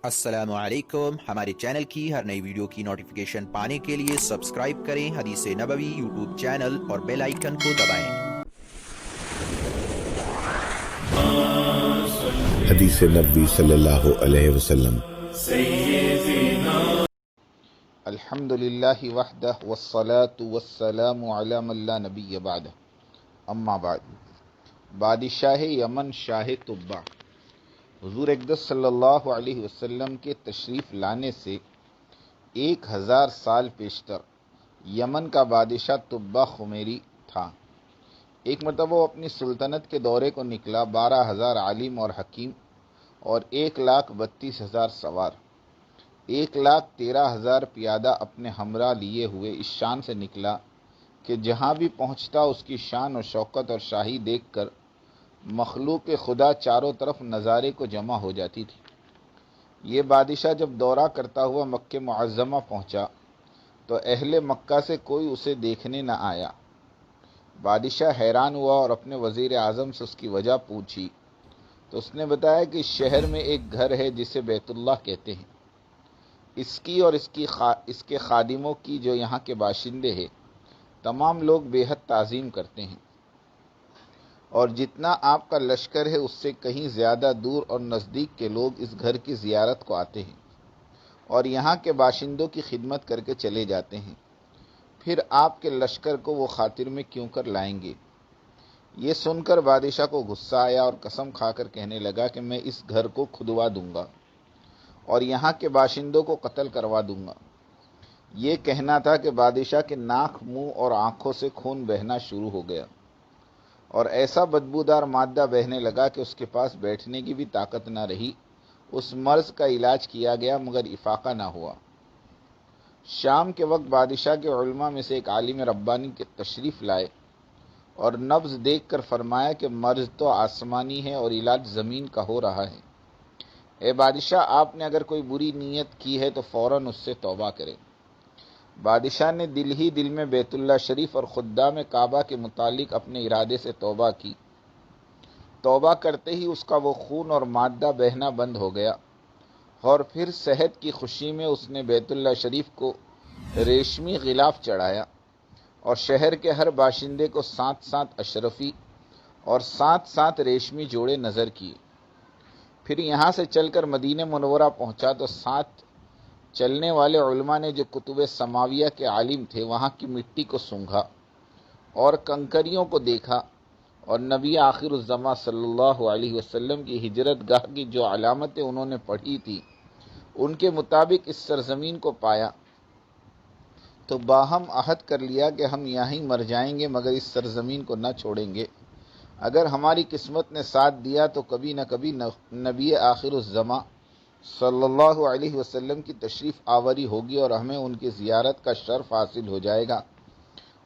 السلام علیکم۔ ہمارے چینل کی ہر نئی ویڈیو کی نوٹیفیکیشن پانے کے لیے سبسکرائب کریں حدیث نبوی یوٹیوب چینل اور بیل آئیکن کو دبائیں۔ حدیث نبوی صلی اللہ علیہ وسلم۔ الحمد للہ وحدہ والصلاة والسلام علی من لا نبی بعدہ، اما بعد۔ بادشاہ یمن شاہ طبع حضور اقدس صلی اللہ علیہ وسلم کے تشریف لانے سے 1000 سال پیشتر یمن کا بادشاہ طبع خمیری تھا۔ ایک مرتبہ وہ اپنی سلطنت کے دورے کو نکلا، 12,000 عالم اور حکیم اور 1,32,000 سوار، 1,13,000 پیادہ اپنے ہمراہ لیے ہوئے اس شان سے نکلا کہ جہاں بھی پہنچتا اس کی شان اور شوکت اور شاہی دیکھ کر مخلوق خدا چاروں طرف نظارے کو جمع ہو جاتی تھی۔ یہ بادشاہ جب دورہ کرتا ہوا مکہ معظمہ پہنچا تو اہل مکہ سے کوئی اسے دیکھنے نہ آیا۔ بادشاہ حیران ہوا اور اپنے وزیر اعظم سے اس کی وجہ پوچھی تو اس نے بتایا کہ اس شہر میں ایک گھر ہے جسے بیت اللہ کہتے ہیں، اس کی اور اس کے خادموں کی جو یہاں کے باشندے ہیں تمام لوگ بے حد تعظیم کرتے ہیں، اور جتنا آپ کا لشکر ہے اس سے کہیں زیادہ دور اور نزدیک کے لوگ اس گھر کی زیارت کو آتے ہیں اور یہاں کے باشندوں کی خدمت کر کے چلے جاتے ہیں، پھر آپ کے لشکر کو وہ خاطر میں کیوں کر لائیں گے؟ یہ سن کر بادشاہ کو غصہ آیا اور قسم کھا کر کہنے لگا کہ میں اس گھر کو کھدوا دوں گا اور یہاں کے باشندوں کو قتل کروا دوں گا۔ یہ کہنا تھا کہ بادشاہ کے ناک، منہ اور آنکھوں سے خون بہنا شروع ہو گیا اور ایسا بدبودار مادہ بہنے لگا کہ اس کے پاس بیٹھنے کی بھی طاقت نہ رہی۔ اس مرض کا علاج کیا گیا مگر افاقہ نہ ہوا۔ شام کے وقت بادشاہ کے علماء میں سے ایک عالم ربانی کے تشریف لائے اور نبض دیکھ کر فرمایا کہ مرض تو آسمانی ہے اور علاج زمین کا ہو رہا ہے۔ اے بادشاہ، آپ نے اگر کوئی بری نیت کی ہے تو فوراً اس سے توبہ کریں۔ بادشاہ نے دل ہی دل میں بیت اللہ شریف اور خدام کعبہ کے متعلق اپنے ارادے سے توبہ کی۔ توبہ کرتے ہی اس کا وہ خون اور مادہ بہنا بند ہو گیا، اور پھر صحت کی خوشی میں اس نے بیت اللہ شریف کو ریشمی غلاف چڑھایا اور شہر کے ہر باشندے کو 7 اشرفی اور 7 ریشمی جوڑے نظر کیے۔ پھر یہاں سے چل کر مدینہ منورہ پہنچا تو 7 چلنے والے علماء نے جو کتب سماویہ کے عالم تھے وہاں کی مٹی کو سونگھا اور کنکریوں کو دیکھا، اور نبی آخر الزماں صلی اللہ علیہ وسلم کی ہجرت گاہ کی جو علامتیں انہوں نے پڑھی تھی ان کے مطابق اس سرزمین کو پایا، تو باہم عہد کر لیا کہ ہم یہیں مر جائیں گے مگر اس سرزمین کو نہ چھوڑیں گے۔ اگر ہماری قسمت نے ساتھ دیا تو کبھی نہ کبھی نبی آخر الزماں صلی اللہ علیہ وسلم کی تشریف آوری ہوگی اور ہمیں ان کی زیارت کا شرف حاصل ہو جائے گا،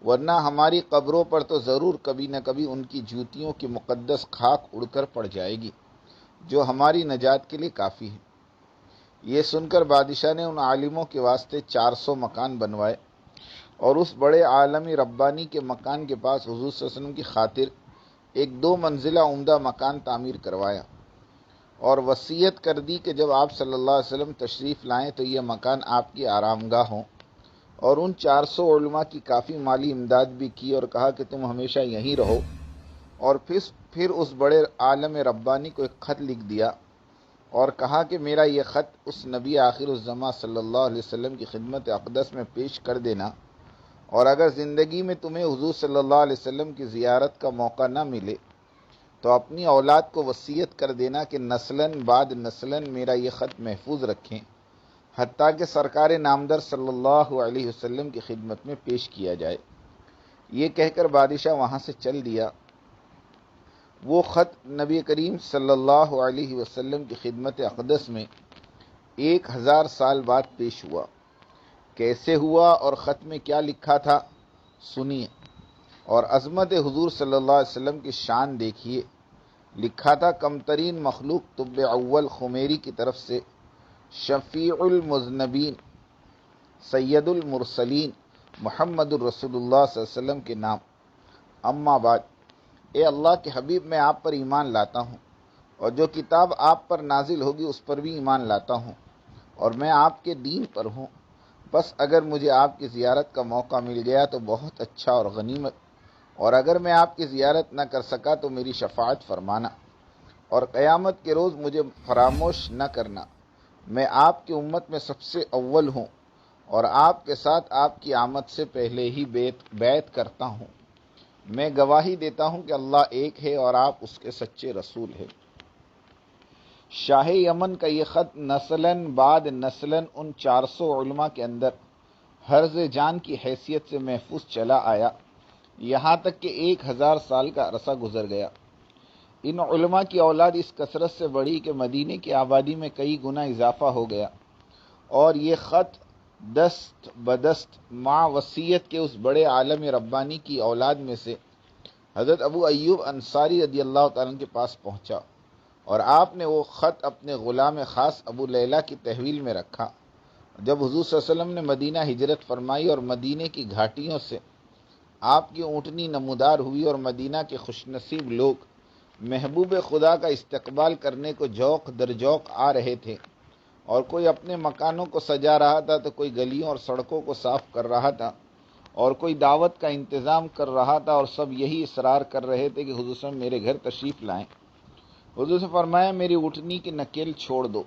ورنہ ہماری قبروں پر تو ضرور کبھی نہ کبھی ان کی جوتیوں کی مقدس خاک اڑ کر پڑ جائے گی جو ہماری نجات کے لیے کافی ہے۔ یہ سن کر بادشاہ نے ان عالموں کے واسطے 400 مکان بنوائے اور اس بڑے عالمی ربانی کے مکان کے پاس حضور صلی اللہ علیہ وسلم کی خاطر ایک 2 منزلہ عمدہ مکان تعمیر کروایا اور وصیت کر دی کہ جب آپ صلی اللہ علیہ وسلم تشریف لائیں تو یہ مکان آپ کی آرام گاہ ہوں، اور ان 400 علماء کی کافی مالی امداد بھی کی اور کہا کہ تم ہمیشہ یہیں رہو، اور پھر اس بڑے عالم ربانی کو ایک خط لکھ دیا اور کہا کہ میرا یہ خط اس نبی آخر الزماں صلی اللہ علیہ وسلم کی خدمت اقدس میں پیش کر دینا، اور اگر زندگی میں تمہیں حضور صلی اللہ علیہ وسلم کی زیارت کا موقع نہ ملے تو اپنی اولاد کو وصیت کر دینا کہ نسلاً بعد نسلاً میرا یہ خط محفوظ رکھیں حتیٰ کہ سرکار نامدر صلی اللہ علیہ وسلم کی خدمت میں پیش کیا جائے۔ یہ کہہ کر بادشاہ وہاں سے چل دیا۔ وہ خط نبی کریم صلی اللہ علیہ وسلم کی خدمت اقدس میں 1000 سال بعد پیش ہوا۔ کیسے ہوا اور خط میں کیا لکھا تھا سنیے، اور عظمت حضور صلی اللہ علیہ وسلم کی شان دیکھیے۔ لکھا تھا کمترین مخلوق طب اول خمیری کی طرف سے، شفیع المذنبین سید المرسلین محمد الرسول اللہ صلی اللہ علیہ وسلم کے نام۔ اما بعد، اے اللہ کے حبیب، میں آپ پر ایمان لاتا ہوں اور جو کتاب آپ پر نازل ہوگی اس پر بھی ایمان لاتا ہوں، اور میں آپ کے دین پر ہوں، بس اگر مجھے آپ کی زیارت کا موقع مل گیا تو بہت اچھا اور غنیمت، اور اگر میں آپ کی زیارت نہ کر سکا تو میری شفاعت فرمانا، اور قیامت کے روز مجھے فراموش نہ کرنا۔ میں آپ کی امت میں سب سے اول ہوں اور آپ کے ساتھ آپ کی آمد سے پہلے ہی بیعت کرتا ہوں۔ میں گواہی دیتا ہوں کہ اللہ ایک ہے اور آپ اس کے سچے رسول ہیں۔ شاہ یمن کا یہ خط نسلاً بعد نسلاً ان 400 علماء کے اندر حرز جان کی حیثیت سے محفوظ چلا آیا، یہاں تک کہ 1000 سال کا عرصہ گزر گیا۔ ان علماء کی اولاد اس کثرت سے بڑھی کہ مدینے کی آبادی میں کئی گنا اضافہ ہو گیا، اور یہ خط دست بدست مع وصیت کے اس بڑے عالم ربانی کی اولاد میں سے حضرت ابو ایوب انصاری رضی اللہ تعالیٰ عنہ کے پاس پہنچا، اور آپ نے وہ خط اپنے غلام خاص ابو لیلہ کی تحویل میں رکھا۔ جب حضور صلی اللہ علیہ وسلم نے مدینہ ہجرت فرمائی اور مدینے کی گھاٹیوں سے آپ کی اونٹنی نمودار ہوئی اور مدینہ کے خوش نصیب لوگ محبوب خدا کا استقبال کرنے کو جوق در جوق آ رہے تھے، اور کوئی اپنے مکانوں کو سجا رہا تھا تو کوئی گلیوں اور سڑکوں کو صاف کر رہا تھا، اور کوئی دعوت کا انتظام کر رہا تھا، اور سب یہی اصرار کر رہے تھے کہ حضور صلی اللہ علیہ وسلم میرے گھر تشریف لائیں۔ حضور سے فرمایا میری اونٹنی کی نکیل چھوڑ دو،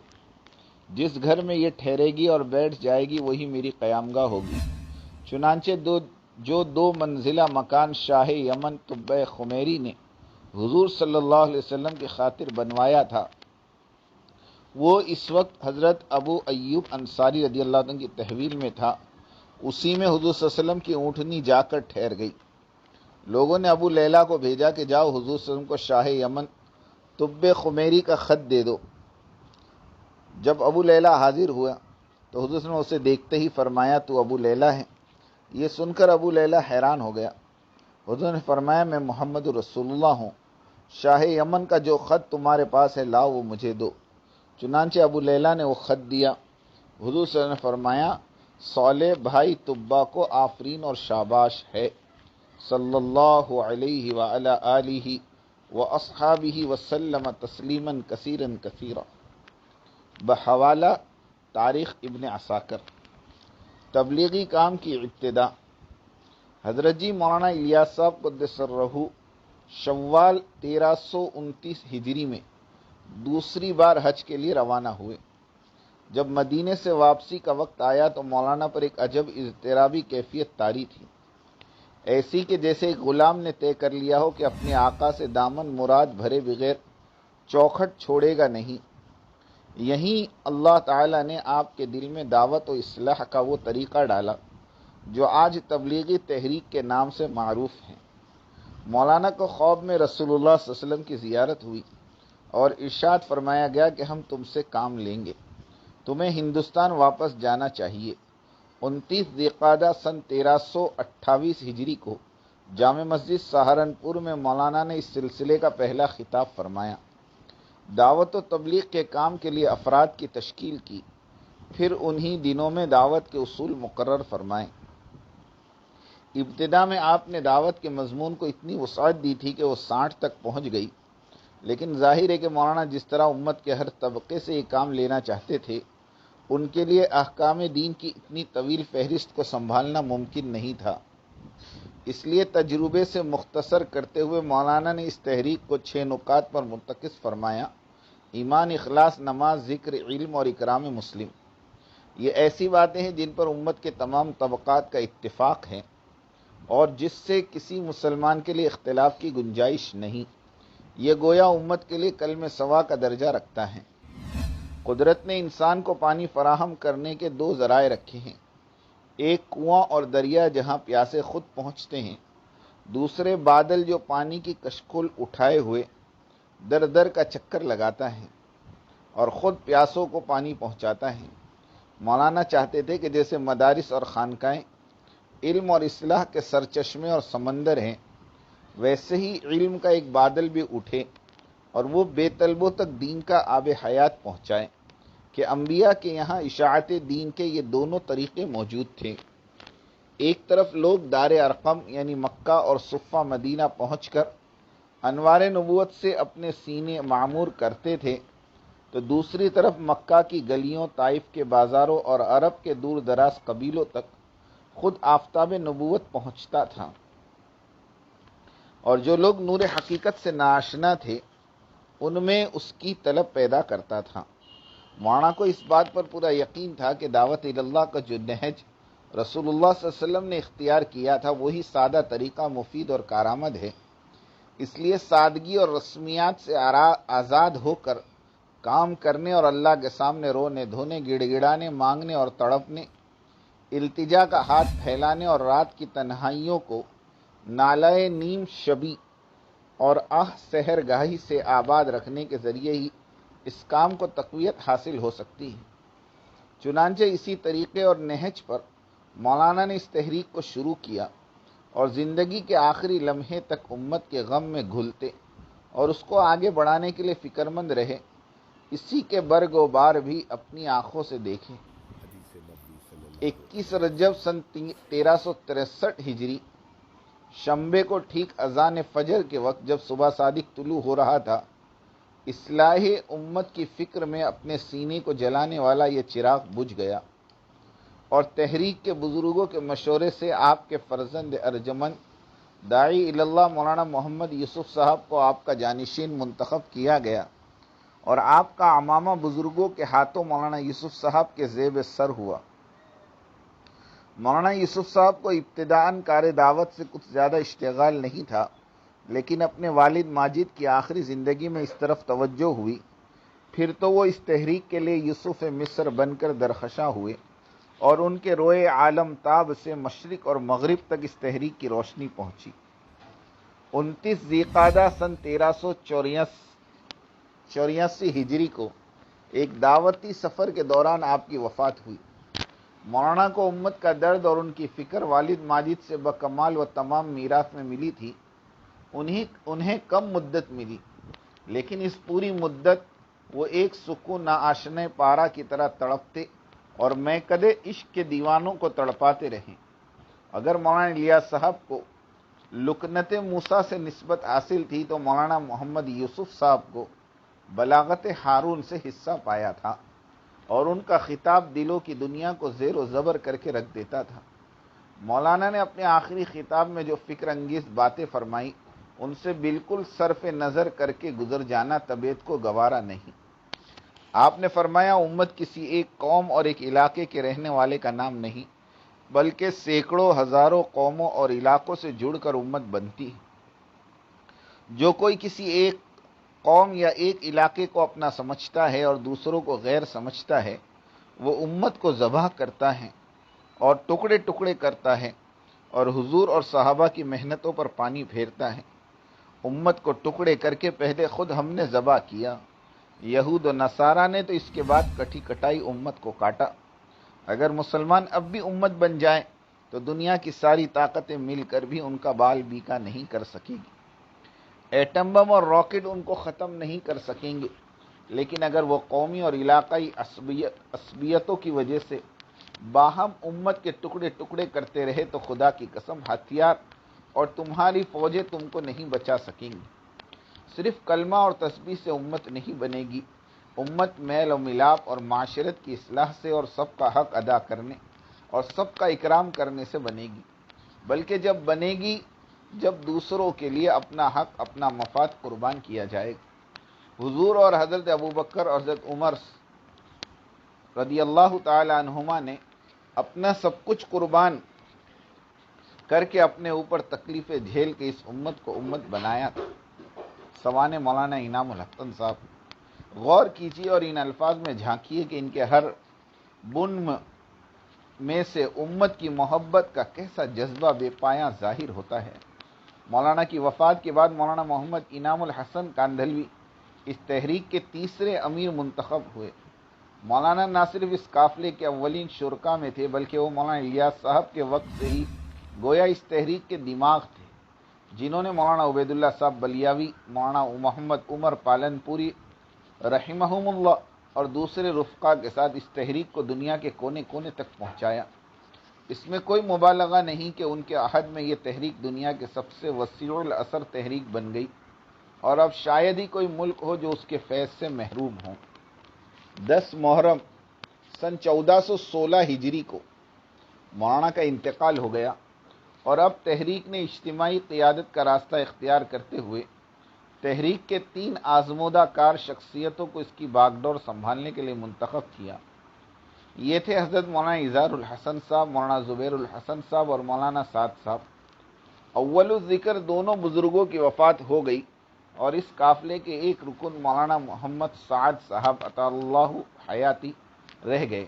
جس گھر میں یہ ٹھہرے گی اور بیٹھ جائے گی وہی میری قیامگاہ ہوگی۔ چنانچہ جو 2 منزلہ مکان شاہ یمن طبع خمیری نے حضور صلی اللہ علیہ وسلم کی خاطر بنوایا تھا، وہ اس وقت حضرت ابو ایوب انصاری رضی اللہ عنہ کی تحویل میں تھا۔ اسی میں حضور صلی اللہ علیہ وسلم کی اونٹنی جا کر ٹھہر گئی۔ لوگوں نے ابو لیلہ کو بھیجا کہ جاؤ حضور صلی اللہ علیہ وسلم کو شاہ یمن طب خمیری کا خط دے دو۔ جب ابو لیلہ حاضر ہوا تو حضور صلی اللہ علیہ وسلم نے اسے دیکھتے ہی فرمایا تو ابو لیلہ ہے؟ یہ سن کر ابو لیلہ حیران ہو گیا۔ حضور نے فرمایا میں محمد رسول اللہ ہوں، شاہ یمن کا جو خط تمہارے پاس ہے لاؤ وہ مجھے دو۔ چنانچہ ابو لیلہ نے وہ خط دیا۔ حضور صلی اللہ علیہ وسلم نے فرمایا صالح بھائی طبہ کو آفرین اور شاباش ہے، صلی اللہ علیہ وعلی آلہ واصحابہ وسلم تسلیما کثیرا کثیرا۔ بحوالہ تاریخ ابن عساکر۔ تبلیغی کام کی ابتدا۔ حضرت جی مولانا الیاس صاحب قدس سرہ شوال 1329 ہجری میں دوسری بار حج کے لیے روانہ ہوئے۔ جب مدینے سے واپسی کا وقت آیا تو مولانا پر ایک عجب اضطرابی کیفیت طاری تھی، ایسی کہ جیسے ایک غلام نے طے کر لیا ہو کہ اپنے آقا سے دامن مراد بھرے بغیر چوکھٹ چھوڑے گا نہیں۔ یہیں اللہ تعالیٰ نے آپ کے دل میں دعوت و اصلاح کا وہ طریقہ ڈالا جو آج تبلیغی تحریک کے نام سے معروف ہے۔ مولانا کو خواب میں رسول اللہ صلی اللہ علیہ وسلم کی زیارت ہوئی اور ارشاد فرمایا گیا کہ ہم تم سے کام لیں گے، تمہیں ہندوستان واپس جانا چاہیے۔ 29 ذی القعدہ سن 1328 ہجری کو جامع مسجد سہارنپور میں مولانا نے اس سلسلے کا پہلا خطاب فرمایا، دعوت و تبلیغ کے کام کے لیے افراد کی تشکیل کی، پھر انہی دنوں میں دعوت کے اصول مقرر فرمائے۔ ابتدا میں آپ نے دعوت کے مضمون کو اتنی وسعت دی تھی کہ وہ 60 تک پہنچ گئی، لیکن ظاہر ہے کہ مولانا جس طرح امت کے ہر طبقے سے یہ کام لینا چاہتے تھے، ان کے لیے احکام دین کی اتنی طویل فہرست کو سنبھالنا ممکن نہیں تھا۔ اس لیے تجربے سے مختصر کرتے ہوئے مولانا نے اس تحریک کو 6 نکات پر مرتکز فرمایا: ایمان، اخلاص، نماز، ذکر، علم اور اکرام مسلم۔ یہ ایسی باتیں ہیں جن پر امت کے تمام طبقات کا اتفاق ہے اور جس سے کسی مسلمان کے لیے اختلاف کی گنجائش نہیں۔ یہ گویا امت کے لیے کلمہ سوا کا درجہ رکھتا ہے۔ قدرت نے انسان کو پانی فراہم کرنے کے 2 ذرائع رکھے ہیں، ایک کنواں اور دریا جہاں پیاسے خود پہنچتے ہیں، دوسرے بادل جو پانی کی کشکول اٹھائے ہوئے در در کا چکر لگاتا ہے اور خود پیاسوں کو پانی پہنچاتا ہے۔ مولانا چاہتے تھے کہ جیسے مدارس اور خانقاہیں علم اور اصلاح کے سرچشمے اور سمندر ہیں، ویسے ہی علم کا ایک بادل بھی اٹھے اور وہ بے طلبوں تک دین کا آب حیات پہنچائے کہ انبیاء کے یہاں اشاعت دین کے یہ دونوں طریقے موجود تھے۔ ایک طرف لوگ دار ارقم یعنی مکہ اور صفہ مدینہ پہنچ کر انوار نبوت سے اپنے سینے معمور کرتے تھے، تو دوسری طرف مکہ کی گلیوں، طائف کے بازاروں اور عرب کے دور دراز قبیلوں تک خود آفتاب نبوت پہنچتا تھا، اور جو لوگ نور حقیقت سے ناآشنا تھے ان میں اس کی طلب پیدا کرتا تھا۔ مولانا کو اس بات پر پورا یقین تھا کہ دعوت اللہ کا جو نہج رسول اللہ صلی اللہ علیہ وسلم نے اختیار کیا تھا وہی سادہ طریقہ مفید اور کارآمد ہے، اس لیے سادگی اور رسمیات سے آزاد ہو کر کام کرنے اور اللہ کے سامنے رونے دھونے، گڑ گڑانے، مانگنے اور تڑپنے، التجا کا ہاتھ پھیلانے اور رات کی تنہائیوں کو نالائے نیم شبی اور سحر گاہی سے آباد رکھنے کے ذریعے ہی اس کام کو تقویت حاصل ہو سکتی ہے۔ چنانچہ اسی طریقے اور نہج پر مولانا نے اس تحریک کو شروع کیا اور زندگی کے آخری لمحے تک امت کے غم میں گھلتے اور اس کو آگے بڑھانے کے لیے فکر مند رہے۔ اسی کے برگ و بار بھی اپنی آنکھوں سے دیکھے۔ 21 رجب سن 1363 ہجری شنبے کو ٹھیک اذان فجر کے وقت جب صبح صادق طلوع ہو رہا تھا، اصلاح امت کی فکر میں اپنے سینے کو جلانے والا یہ چراغ بجھ گیا، اور تحریک کے بزرگوں کے مشورے سے آپ کے فرزند ارجمند داعی اللہ مولانا محمد یوسف صاحب کو آپ کا جانشین منتخب کیا گیا، اور آپ کا عمامہ بزرگوں کے ہاتھوں مولانا یوسف صاحب کے زیب سر ہوا۔ مولانا یوسف صاحب کو ابتداءً کار دعوت سے کچھ زیادہ اشتغال نہیں تھا، لیکن اپنے والد ماجد کی آخری زندگی میں اس طرف توجہ ہوئی، پھر تو وہ اس تحریک کے لیے یوسف مصر بن کر درخشاں ہوئے، اور ان کے روئے عالم تاب سے مشرق اور مغرب تک اس تحریک کی روشنی پہنچی۔ 29 ذی القعدہ سن 1384 ہجری کو ایک دعوتی سفر کے دوران آپ کی وفات ہوئی۔ مولانا کو امت کا درد اور ان کی فکر والد ماجد سے بکمال و تمام میراث میں ملی تھی۔ انہیں کم مدت ملی، لیکن اس پوری مدت وہ ایک سکون ناآشنا پارا کی طرح تڑپتے اور میں کدے عشق کے دیوانوں کو تڑپاتے رہے۔ اگر مولانا الیاس صاحب کو لکنت موسیٰ سے نسبت حاصل تھی تو مولانا محمد یوسف صاحب کو بلاغت ہارون سے حصہ پایا تھا، اور ان کا خطاب دلوں کی دنیا کو زیر و زبر کر کے رکھ دیتا تھا۔ مولانا نے اپنے آخری خطاب میں جو فکر انگیز باتیں فرمائی ان سے بالکل صرف نظر کر کے گزر جانا طبیعت کو گوارا نہیں۔ آپ نے فرمایا، امت کسی ایک قوم اور ایک علاقے کے رہنے والے کا نام نہیں، بلکہ سینکڑوں ہزاروں قوموں اور علاقوں سے جڑ کر امت بنتی ہے۔ جو کوئی کسی ایک قوم یا ایک علاقے کو اپنا سمجھتا ہے اور دوسروں کو غیر سمجھتا ہے، وہ امت کو ذبح کرتا ہے اور ٹکڑے ٹکڑے کرتا ہے، اور حضور اور صحابہ کی محنتوں پر پانی پھیرتا ہے۔ امت کو ٹکڑے کر کے پہلے خود ہم نے ذبح کیا، یہود و نصارہ نے تو اس کے بعد کٹی کٹائی امت کو کاٹا۔ اگر مسلمان اب بھی امت بن جائیں تو دنیا کی ساری طاقتیں مل کر بھی ان کا بال بیکا نہیں کر سکے گی۔ ایٹم بم اور راکٹ ان کو ختم نہیں کر سکیں گے، لیکن اگر وہ قومی اور علاقائی عصبیتوں کی وجہ سے باہم امت کے ٹکڑے ٹکڑے کرتے رہے تو خدا کی قسم ہتھیار اور تمہاری فوجیں تم کو نہیں بچا سکیں گی۔ صرف کلمہ اور تسبیح سے امت نہیں بنے گی، امت میل و ملاپ اور معاشرت کی اصلاح سے اور سب کا حق ادا کرنے اور سب کا اکرام کرنے سے بنے گی، بلکہ جب بنے گی جب دوسروں کے لیے اپنا حق، اپنا مفاد قربان کیا جائے گا۔ حضور اور حضرت ابوبکر اور حضرت عمر رضی اللہ تعالی عنہما نے اپنا سب کچھ قربان کر کے اپنے اوپر تکلیفیں جھیل کے اس امت کو امت بنایا تھا۔ سوانح مولانا انعام الحسن صاحب، غور کیجیے اور ان الفاظ میں جھانکیے کہ ان کے ہر بن میں سے امت کی محبت کا کیسا جذبہ بے پایاں ظاہر ہوتا ہے۔ مولانا کی وفات کے بعد مولانا محمد انعام الحسن کاندھلوی اس تحریک کے تیسرے امیر منتخب ہوئے۔ مولانا نہ صرف اس قافلے کے اولین شرکا میں تھے بلکہ وہ مولانا الیاس صاحب کے وقت سے ہی گویا اس تحریک کے دماغ تھے، جنہوں نے مولانا عبید اللہ صاحب بلیاوی، مولانا محمد عمر پالنپوری رحمہم اللہ اور دوسرے رفقا کے ساتھ اس تحریک کو دنیا کے کونے کونے تک پہنچایا۔ اس میں کوئی مبالغہ نہیں کہ ان کے عہد میں یہ تحریک دنیا کے سب سے وسیع الاثر تحریک بن گئی، اور اب شاید ہی کوئی ملک ہو جو اس کے فیض سے محروم ہو۔ 10 محرم سن 1416 ہجری کو مولانا کا انتقال ہو گیا، اور اب تحریک نے اجتماعی قیادت کا راستہ اختیار کرتے ہوئے تحریک کے 3 آزمودہ کار شخصیتوں کو اس کی باغ ڈور سنبھالنے کے لیے منتخب کیا۔ یہ تھے حضرت مولانا اظہار الحسن صاحب، مولانا زبیر الحسن صاحب اور مولانا سعد صاحب۔ اول الذکر دونوں بزرگوں کی وفات ہو گئی، اور اس قافلے کے ایک رکن مولانا محمد سعد صاحب اطال اللہ حیاتی رہ گئے۔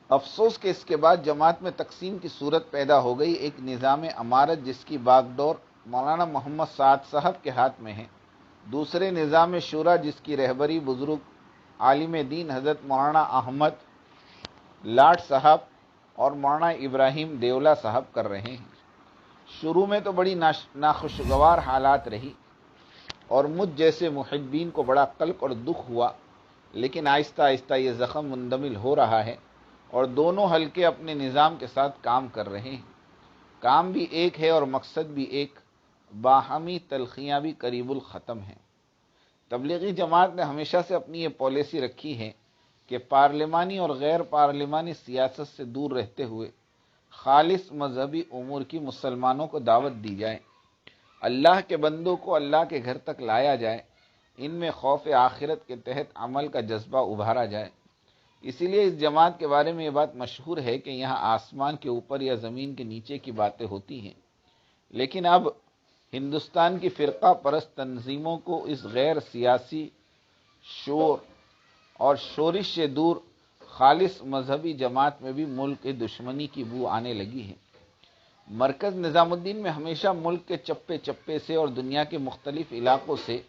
افسوس کہ اس کے بعد جماعت میں تقسیم کی صورت پیدا ہو گئی۔ ایک نظام امارت جس کی باغ ڈور مولانا محمد سعد صاحب کے ہاتھ میں ہے، دوسرے نظام شورا جس کی رہبری بزرگ عالم دین حضرت مولانا احمد لاٹ صاحب اور مولانا ابراہیم دیولا صاحب کر رہے ہیں۔ شروع میں تو بڑی ناخوشگوار حالات رہی اور مجھ جیسے محبین کو بڑا قلق اور دکھ ہوا، لیکن آہستہ آہستہ یہ زخم مندمل ہو رہا ہے اور دونوں حلقے اپنے نظام کے ساتھ کام کر رہے ہیں۔ کام بھی ایک ہے اور مقصد بھی ایک، باہمی تلخیاں بھی قریب الختم ہیں۔ تبلیغی جماعت نے ہمیشہ سے اپنی یہ پالیسی رکھی ہے کہ پارلیمانی اور غیر پارلیمانی سیاست سے دور رہتے ہوئے خالص مذہبی امور کی مسلمانوں کو دعوت دی جائے، اللہ کے بندوں کو اللہ کے گھر تک لایا جائے، ان میں خوف آخرت کے تحت عمل کا جذبہ ابھارا جائے۔ اسی لیے اس جماعت کے بارے میں یہ بات مشہور ہے کہ یہاں آسمان کے اوپر یا زمین کے نیچے کی باتیں ہوتی ہیں، لیکن اب ہندوستان کی فرقہ پرست تنظیموں کو اس غیر سیاسی شور اور شورش سے دور خالص مذہبی جماعت میں بھی ملک کی دشمنی کی بو آنے لگی ہے۔ مرکز نظام الدین میں ہمیشہ ملک کے چپے چپے سے اور دنیا کے مختلف علاقوں سے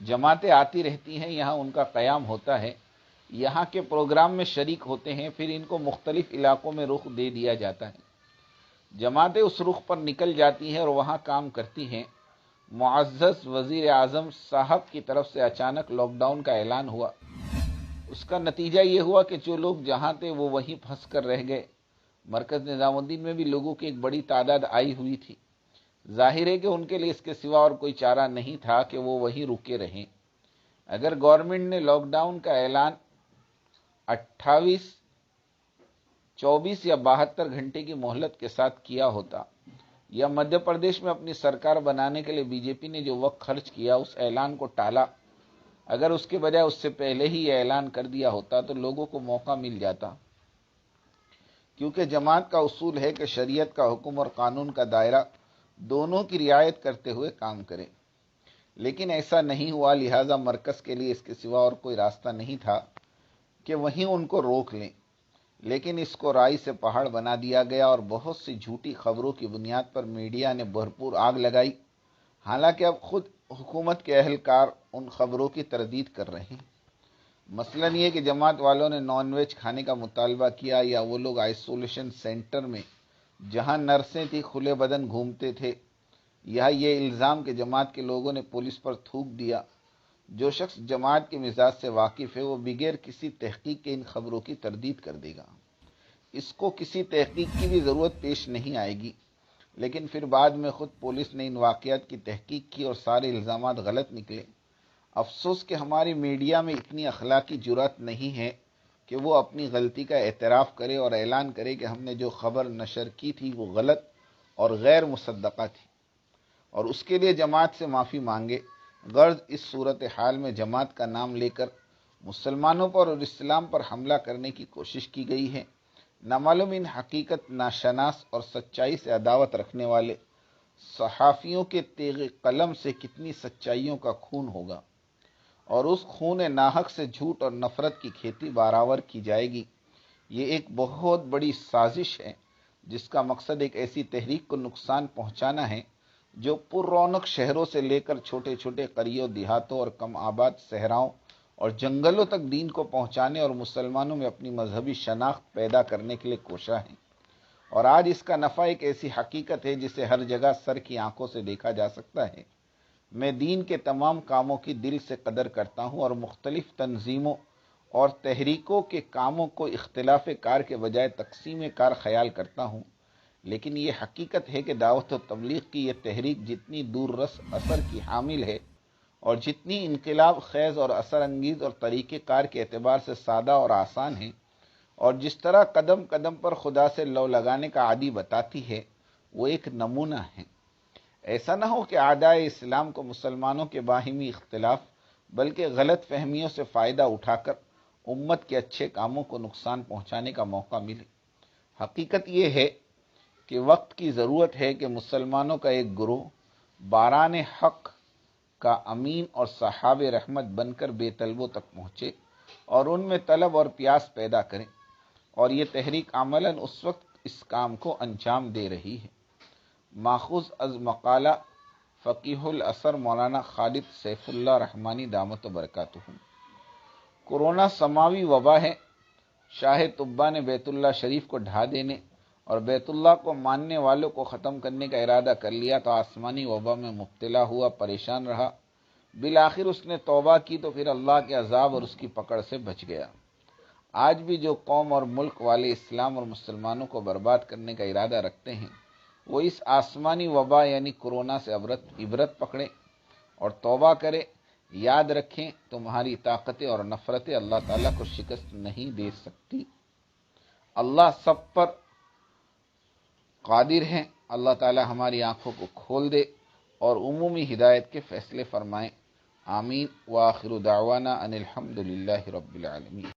جماعتیں آتی رہتی ہیں، یہاں ان کا قیام ہوتا ہے، یہاں کے پروگرام میں شریک ہوتے ہیں، پھر ان کو مختلف علاقوں میں رخ دے دیا جاتا ہے۔ جماعتیں اس رخ پر نکل جاتی ہیں اور وہاں کام کرتی ہیں۔ معزز وزیر اعظم صاحب کی طرف سے اچانک لاک ڈاؤن کا اعلان ہوا، اس کا نتیجہ یہ ہوا کہ جو لوگ جہاں تھے وہ وہیں پھنس کر رہ گئے۔ مرکز نظام الدین میں بھی لوگوں کی ایک بڑی تعداد آئی ہوئی تھی، ظاہر ہے کہ ان کے لیے اس کے سوا اور کوئی چارہ نہیں تھا کہ وہ وہیں رکے رہیں۔ اگر گورنمنٹ نے لاک ڈاؤن کا اعلان 28، 24 یا 72 گھنٹے کی مہلت کے ساتھ کیا ہوتا، یا مدھیہ پردیش میں اپنی سرکار بنانے کے لیے بی جے پی نے جو وقت خرچ کیا اس اعلان کو ٹالا، اگر اس کے بجائے اس سے پہلے ہی یہ اعلان کر دیا ہوتا تو لوگوں کو موقع مل جاتا، کیونکہ جماعت کا اصول ہے کہ شریعت کا حکم اور قانون کا دائرہ دونوں کی رعایت کرتے ہوئے کام کرے، لیکن ایسا نہیں ہوا، لہذا مرکز کے لیے اس کے سوا اور کوئی راستہ نہیں تھا کہ وہیں ان کو روک لیں، لیکن اس کو رائی سے پہاڑ بنا دیا گیا اور بہت سی جھوٹی خبروں کی بنیاد پر میڈیا نے بھرپور آگ لگائی، حالانکہ اب خود حکومت کے اہلکار ان خبروں کی تردید کر رہے ہیں۔ مثلا یہ کہ جماعت والوں نے نان ویج کھانے کا مطالبہ کیا، یا وہ لوگ آئسولیشن سینٹر میں جہاں نرسیں تھی کھلے بدن گھومتے تھے، یا یہ الزام کہ جماعت کے لوگوں نے پولیس پر تھوک دیا۔ جو شخص جماعت کے مزاج سے واقف ہے وہ بغیر کسی تحقیق کے ان خبروں کی تردید کر دے گا، اس کو کسی تحقیق کی بھی ضرورت پیش نہیں آئے گی، لیکن پھر بعد میں خود پولیس نے ان واقعات کی تحقیق کی اور سارے الزامات غلط نکلے۔ افسوس کہ ہماری میڈیا میں اتنی اخلاقی جرأت نہیں ہے کہ وہ اپنی غلطی کا اعتراف کرے اور اعلان کرے کہ ہم نے جو خبر نشر کی تھی وہ غلط اور غیر مصدقہ تھی، اور اس کے لیے جماعت سے معافی مانگے۔ غرض اس صورتحال میں جماعت کا نام لے کر مسلمانوں پر اور اسلام پر حملہ کرنے کی کوشش کی گئی ہے۔ نامعلوم ان حقیقت ناشناس اور سچائی سے عداوت رکھنے والے صحافیوں کے تیغ قلم سے کتنی سچائیوں کا خون ہوگا، اور اس خون ناحق سے جھوٹ اور نفرت کی کھیتی برآور کی جائے گی۔ یہ ایک بہت بڑی سازش ہے جس کا مقصد ایک ایسی تحریک کو نقصان پہنچانا ہے جو پر رونق شہروں سے لے کر چھوٹے چھوٹے قریوں دیہاتوں اور کم آباد صحراؤں اور جنگلوں تک دین کو پہنچانے اور مسلمانوں میں اپنی مذہبی شناخت پیدا کرنے کے لیے کوشاں ہے۔ اور آج اس کا نفع ایک ایسی حقیقت ہے جسے ہر جگہ سر کی آنکھوں سے دیکھا جا سکتا ہے۔ میں دین کے تمام کاموں کی دل سے قدر کرتا ہوں اور مختلف تنظیموں اور تحریکوں کے کاموں کو اختلاف کار کے بجائے تقسیم کار خیال کرتا ہوں، لیکن یہ حقیقت ہے کہ دعوت و تبلیغ کی یہ تحریک جتنی دور رس اثر کی حامل ہے اور جتنی انقلاب خیز اور اثر انگیز اور طریقہ کار کے اعتبار سے سادہ اور آسان ہیں، اور جس طرح قدم قدم پر خدا سے لو لگانے کا عادی بتاتی ہے، وہ ایک نمونہ ہے۔ ایسا نہ ہو کہ اعدائے اسلام کو مسلمانوں کے باہمی اختلاف بلکہ غلط فہمیوں سے فائدہ اٹھا کر امت کے اچھے کاموں کو نقصان پہنچانے کا موقع ملے۔ حقیقت یہ ہے کہ وقت کی ضرورت ہے کہ مسلمانوں کا ایک گروہ باران حق کا امین اور صحاب رحمت بن کر بے طلبوں تک پہنچے اور ان میں طلب اور پیاس پیدا کرے، اور یہ تحریک عملاً اس وقت اس کام کو انجام دے رہی ہے۔ ماخوذ از مقالہ فقیہ الاثر مولانا خالد سیف اللہ رحمانی دامت و برکاتہ۔ کورونا سماوی وبا ہے۔ شاہ طبا نے بیت اللہ شریف کو ڈھا دینے اور بیت اللہ کو ماننے والوں کو ختم کرنے کا ارادہ کر لیا تو آسمانی وبا میں مبتلا ہوا، پریشان رہا۔ بالآخر اس نے توبہ کی تو پھر اللہ کے عذاب اور اس کی پکڑ سے بچ گیا۔ آج بھی جو قوم اور ملک والے اسلام اور مسلمانوں کو برباد کرنے کا ارادہ رکھتے ہیں، وہ اس آسمانی وبا یعنی کورونا سے عبرت پکڑیں اور توبہ کرے۔ یاد رکھیں، تمہاری طاقتیں اور نفرتیں اللہ تعالیٰ کو شکست نہیں دے سکتی۔ اللہ سب پر قادر ہیں۔ اللہ تعالیٰ ہماری آنکھوں کو کھول دے اور عمومی ہدایت کے فیصلے فرمائیں۔ آمین۔ وآخر دعوانا ان الحمد للہ رب العالمین۔